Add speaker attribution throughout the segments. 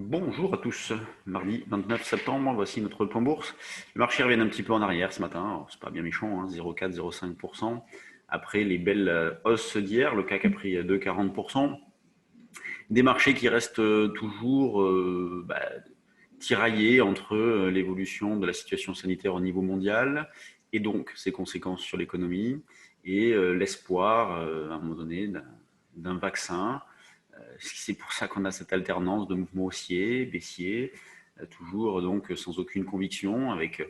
Speaker 1: Bonjour à tous, mardi 29 septembre, voici notre point bourse. Le marché revient un petit peu en arrière ce matin, c'est pas bien méchant, hein, 0,4-0,5%. Après les belles hausses d'hier, le CAC a pris 2,40%. Des marchés qui restent toujours tiraillés entre l'évolution de la situation sanitaire au niveau mondial et donc ses conséquences sur l'économie et l'espoir à un moment donné d'un vaccin. C'est pour ça qu'on a cette alternance de mouvements haussiers, baissiers, toujours donc sans aucune conviction, avec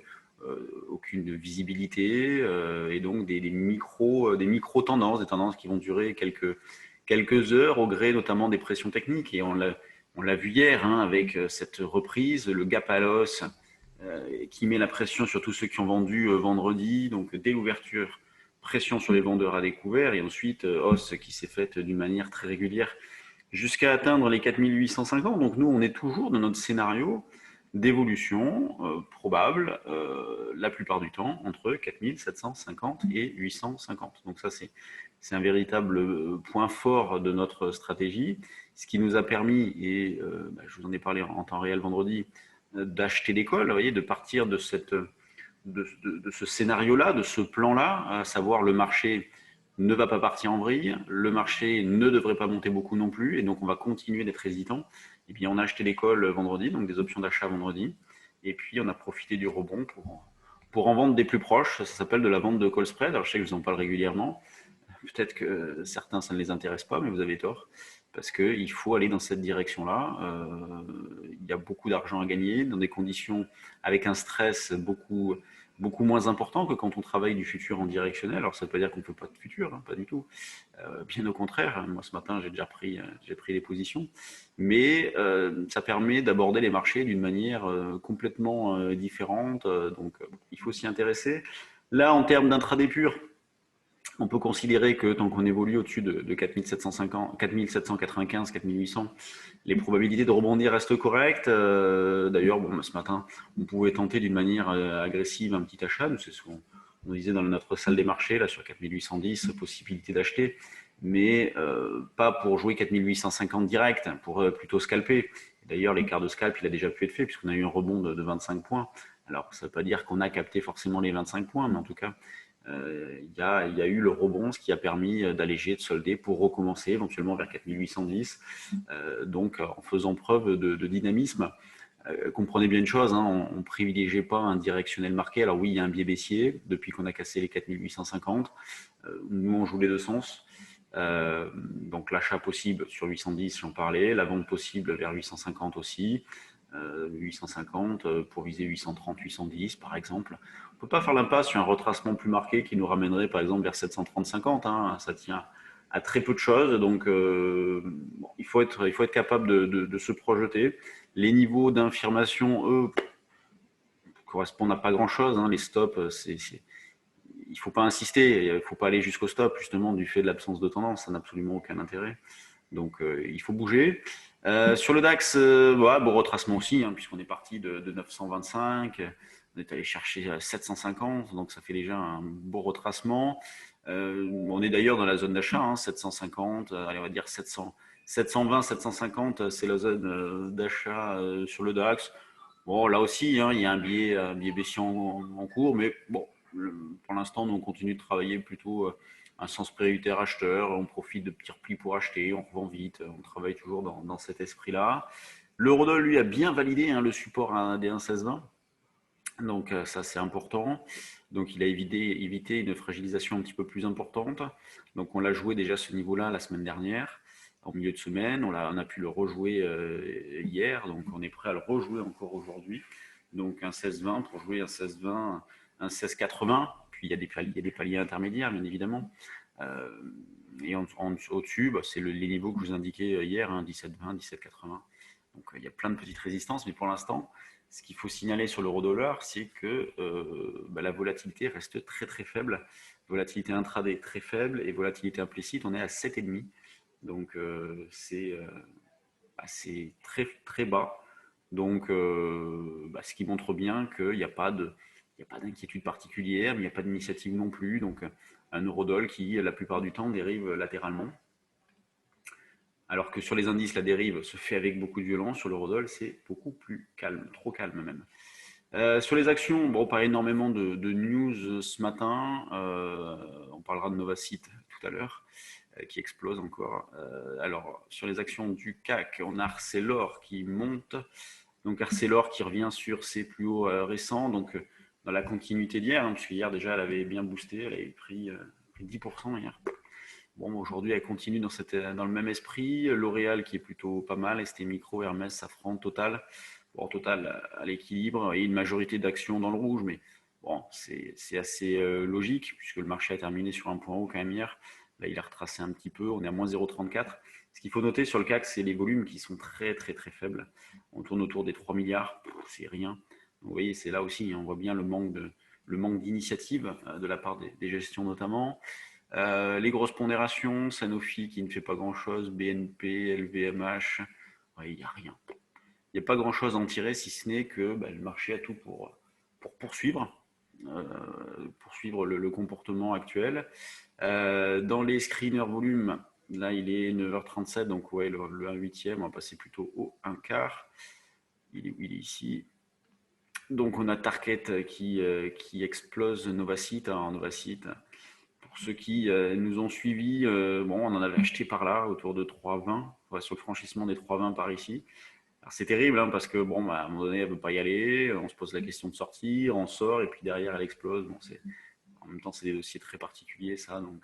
Speaker 1: aucune visibilité, et donc des micro tendances, des tendances qui vont durer quelques heures au gré notamment des pressions techniques. Et on l'a vu hier hein, avec cette reprise, le gap à l'os qui met la pression sur tous ceux qui ont vendu vendredi, donc dès l'ouverture, pression sur les vendeurs à découvert, et ensuite hausse qui s'est faite d'une manière très régulière jusqu'à atteindre les 4850. Donc nous, on est toujours dans notre scénario d'évolution probable, la plupart du temps, entre 4750 et 850. Donc ça, c'est un véritable point fort de notre stratégie, ce qui nous a permis, et je vous en ai parlé en temps réel vendredi, d'acheter l'école, vous voyez, de partir de ce scénario-là, de ce plan-là, à savoir le marché ne va pas partir en vrille, le marché ne devrait pas monter beaucoup non plus, et donc on va continuer d'être hésitant. Et bien on a acheté l'école vendredi, donc des options d'achat vendredi, et puis on a profité du rebond pour en vendre des plus proches. Ça s'appelle de la vente de call spread. Alors je sais que je vous en parle régulièrement. Peut-être que certains, ça ne les intéresse pas, mais vous avez tort. Parce qu'il faut aller dans cette direction-là. Il y a beaucoup d'argent à gagner dans des conditions avec un stress beaucoup moins important que quand on travaille du futur en directionnel. Alors ça ne veut pas dire qu'on ne peut pas de futur, hein, pas du tout. Bien au contraire. Moi ce matin j'ai pris des positions. Mais ça permet d'aborder les marchés d'une manière complètement différente. Donc il faut s'y intéresser. Là, en termes d'intraday pur, on peut considérer que tant qu'on évolue au-dessus de 4750, 4795, 4800, les probabilités de rebondir restent correctes. D'ailleurs, bon, ce matin, on pouvait tenter d'une manière agressive un petit achat. C'est ce qu'on disait dans notre salle des marchés, là, sur 4810, possibilité d'acheter, mais pas pour jouer 4850 direct, pour plutôt scalper. D'ailleurs, l'écart de scalp, il a déjà pu être fait, puisqu'on a eu un rebond de 25 points. Alors, ça ne veut pas dire qu'on a capté forcément les 25 points, mais en tout cas, il y a eu le rebond, ce qui a permis d'alléger, de solder pour recommencer éventuellement vers 4810. Donc en faisant preuve de dynamisme. Comprenez bien une chose, hein, on ne privilégiait pas un directionnel marqué. Alors oui, il y a un biais baissier depuis qu'on a cassé les 4850. Nous, on joue les deux sens. Donc l'achat possible sur 810, j'en parlais, la vente possible vers 850 aussi. 850 pour viser 830, 810 par exemple. On ne peut pas faire l'impasse sur un retracement plus marqué qui nous ramènerait par exemple vers 730, 50. Hein. Ça tient à très peu de choses, donc bon, il faut être capable de se projeter. Les niveaux d'infirmation, eux, correspondent à pas grand-chose. Hein. Les stops, il ne faut pas insister, il ne faut pas aller jusqu'au stop, justement, du fait de l'absence de tendance, ça n'a absolument aucun intérêt. Donc il faut bouger. Sur le DAX, voilà, bon retracement aussi, hein, puisqu'on est parti de 925, on est allé chercher 750, donc ça fait déjà un beau retracement. On est d'ailleurs dans la zone d'achat, hein, 750, allez, on va dire 700, 720, 750, c'est la zone d'achat sur le DAX. Bon, là aussi, hein, il y a un biais baissier en cours, mais bon, pour l'instant, nous, on continue de travailler plutôt un sens prioritaire acheteur. On profite de petits replis pour acheter, on revend vite. On travaille toujours dans cet esprit-là. L'eurodoll, lui, a bien validé hein, le support à des 1,1620. Donc, ça, c'est important. Donc, il a évité une fragilisation un petit peu plus importante. Donc, on l'a joué déjà à ce niveau-là la semaine dernière, en milieu de semaine. On a pu le rejouer hier. Donc, on est prêt à le rejouer encore aujourd'hui. Donc, un 16-20 pour jouer un 16-20, un 16-80. Puis, il y a des paliers intermédiaires, bien évidemment. Et au-dessus, bah, c'est les niveaux que je vous indiquais hier, hein, 17-20, 17-80. Donc, il y a plein de petites résistances. Mais pour l'instant, ce qu'il faut signaler sur l'euro-dollar, c'est que la volatilité reste très très faible. Volatilité intraday très faible et volatilité implicite, on est à 7,5. Donc c'est très très bas. Donc ce qui montre bien qu'il n'y a pas d'inquiétude particulière, mais il n'y a pas d'initiative non plus. Donc un eurodoll qui, la plupart du temps, dérive latéralement. Alors que sur les indices, la dérive se fait avec beaucoup de violence. Sur l'eurodoll, c'est beaucoup plus calme, trop calme même. Sur les actions, bon, on parle énormément de news ce matin. On parlera de Novacite tout à l'heure, qui explose encore. Alors, sur les actions du CAC, on a Arcelor qui monte. Donc, Arcelor qui revient sur ses plus hauts récents. Donc, dans la continuité d'hier, hein, parce qu'hier déjà, elle avait bien boosté. Elle avait pris 10% hier. Bon, aujourd'hui, elle continue dans le même esprit. L'Oréal qui est plutôt pas mal. ST Micro, Hermès, Safran, Total. Bon, Total à l'équilibre et une majorité d'actions dans le rouge, mais bon, c'est assez logique puisque le marché a terminé sur un point haut quand même hier. Là, il a retracé un petit peu. On est à moins 0,34. Ce qu'il faut noter sur le CAC, c'est les volumes qui sont très, très, très faibles. On tourne autour des 3 milliards. C'est rien. Donc, vous voyez, c'est là aussi, on voit bien le manque d'initiative de la part des gestions notamment. Les grosses pondérations, Sanofi qui ne fait pas grand-chose, BNP, LVMH, ouais, il n'y a rien. Il n'y a pas grand-chose à en tirer si ce n'est que le marché a tout pour euh, poursuivre le comportement actuel. Dans les screeners volume, là il est 9h37, donc ouais, le 1/8, on va passer plutôt au 1/4. Il est ici. Donc on a Target qui explose Novacite, hein, Novacite. Pour ceux qui nous ont suivis, bon, on en avait acheté par là, autour de 3,20, ouais, sur le franchissement des 3,20 par ici. Alors c'est terrible, hein, parce que bon, à un moment donné, elle ne veut pas y aller, on se pose la question de sortir, on sort, et puis derrière, elle explose. Bon, en même temps, c'est des dossiers très particuliers, ça. Donc,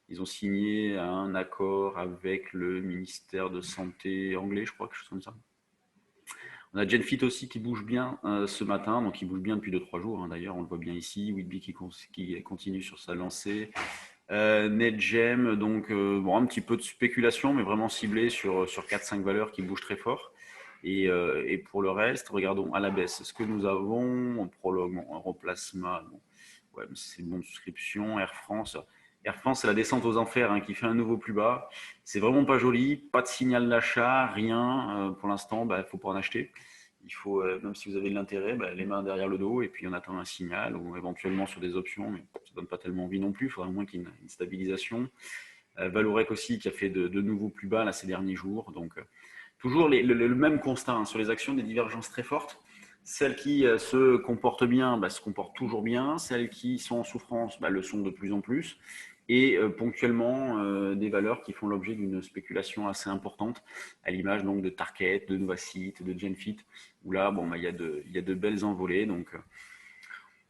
Speaker 1: ils ont signé un accord avec le ministère de Santé anglais, je crois, quelque chose comme ça. On a Genfit aussi qui bouge bien ce matin, donc il bouge bien depuis 2-3 jours, hein, d'ailleurs, on le voit bien ici. Whitby qui continue sur sa lancée. NetGem, donc bon, un petit peu de spéculation, mais vraiment ciblé sur 4-5 valeurs qui bougent très fort. Et pour le reste, regardons à la baisse ce que nous avons. On prologue, bon, Europlasma, bon, ouais, c'est une bonne souscription. Air France. Air France, c'est la descente aux enfers hein, qui fait un nouveau plus bas. C'est vraiment pas joli, pas de signal d'achat, rien. Pour l'instant, il ne faut pas en acheter. Il faut, même si vous avez de l'intérêt, les mains derrière le dos et puis on attend un signal ou éventuellement sur des options, mais ça ne donne pas tellement envie non plus. Il faudra au moins qu'il y ait une stabilisation. Valorec aussi qui a fait de nouveaux plus bas là, ces derniers jours. Donc, toujours le même constat hein, sur les actions, des divergences très fortes. Celles qui se comportent bien se comportent toujours bien. Celles qui sont en souffrance le sont de plus en plus. Et ponctuellement, des valeurs qui font l'objet d'une spéculation assez importante, à l'image donc de Target, de Novacite, de Genfit, où là, bon, il y a de belles envolées. Donc,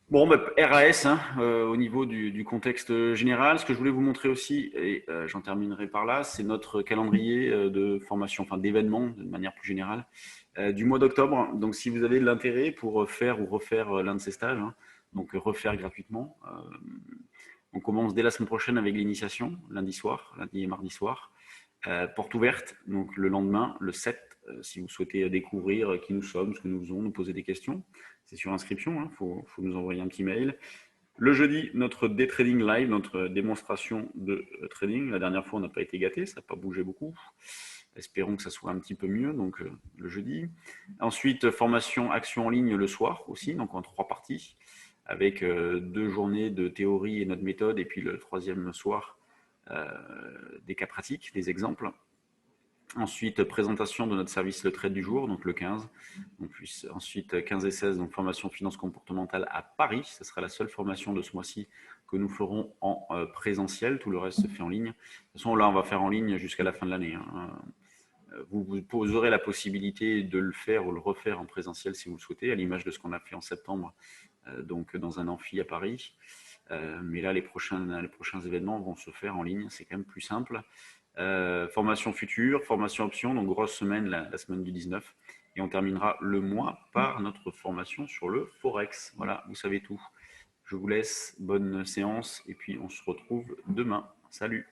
Speaker 1: bon, RAS, hein, au niveau du contexte général. Ce que je voulais vous montrer aussi, et j'en terminerai par là, c'est notre calendrier de formation, enfin d'événements de manière plus générale, du mois d'octobre. Donc, si vous avez de l'intérêt pour faire ou refaire l'un de ces stages, hein, donc refaire gratuitement, on commence dès la semaine prochaine avec l'initiation, lundi et mardi soir. Porte ouverte, donc le lendemain, le 7, si vous souhaitez découvrir qui nous sommes, ce que nous faisons, nous poser des questions. C'est sur inscription, il faut nous envoyer un petit mail. Le jeudi, notre day trading live, notre démonstration de trading. La dernière fois, on n'a pas été gâté, ça n'a pas bougé beaucoup. Espérons que ça soit un petit peu mieux, donc le jeudi. Ensuite, formation action en ligne le soir aussi, donc en 3 parties, avec 2 journées de théorie et notre méthode, et puis le troisième soir, des cas pratiques, des exemples. Ensuite, présentation de notre service Le Trade du jour, donc le 15. Donc, ensuite, 15 et 16, donc formation finance comportementale à Paris. Ce sera la seule formation de ce mois-ci que nous ferons en présentiel. Tout le reste se fait en ligne. De toute façon, là, on va faire en ligne jusqu'à la fin de l'année. Hein. Vous aurez la possibilité de le faire ou le refaire en présentiel si vous le souhaitez, à l'image de ce qu'on a fait en septembre, donc dans un amphi à Paris. Mais là, les prochains événements vont se faire en ligne. C'est quand même plus simple. Formation future, formation option, donc grosse semaine, la semaine du 19. Et on terminera le mois par notre formation sur le Forex. Voilà, vous savez tout. Je vous laisse, bonne séance, et puis on se retrouve demain. Salut!